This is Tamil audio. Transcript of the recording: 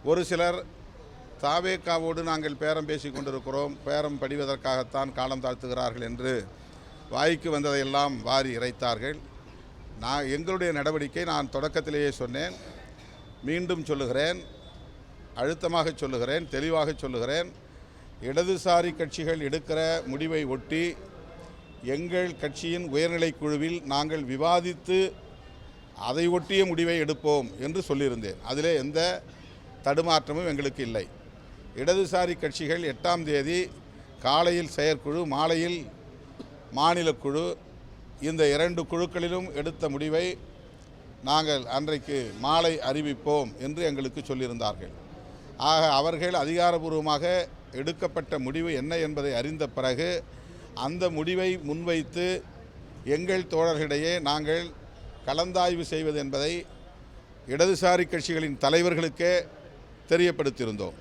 ஒரு சிலர் தாவேக்காவோடு நாங்கள் பேரம் பேசி கொண்டிருக்கிறோம், பேரம் படிவதற்காகத்தான் காலம் தாழ்த்துகிறார்கள் என்று வாய்க்கு வந்ததையெல்லாம் வாரி இறைத்தார்கள். எங்களுடைய நடவடிக்கை நான் தொடக்கத்திலேயே சொன்னேன், மீண்டும் சொல்லுகிறேன், அழுத்தமாக சொல்லுகிறேன், தெளிவாக சொல்லுகிறேன். இடதுசாரி கட்சிகள் எடுக்கிற முடிவை ஒட்டி எங்கள் கட்சியின் உயர்நிலை குழுவில் நாங்கள் விவாதித்து அதை ஒட்டிய முடிவை எடுப்போம் என்று சொல்லியிருந்தேன். அதிலே எந்த தடுமாற்றமும் எங்களுக்கு இல்லை. இடதுசாரி கட்சிகள் 8ஆம் தேதி காலையில் செயற்குழு, மாலையில் மாநில குழு, இந்த 2 குழுக்களிலும் எடுத்த முடிவை நாங்கள் அன்றைக்கு மாலை அறிவிப்போம் என்று எங்களுக்கு சொல்லியிருந்தார்கள். ஆக அவர்கள் அதிகாரபூர்வமாக எடுக்கப்பட்ட முடிவு என்ன என்பதை அறிந்த பிறகு அந்த முடிவை முன்வைத்து எங்கள் தோழர்களிடையே நாங்கள் கலந்தாய்வு செய்வது என்பதை இடதுசாரி கட்சிகளின் தலைவர்களுக்கே தெரியப்படுத்தியிருந்தோம்.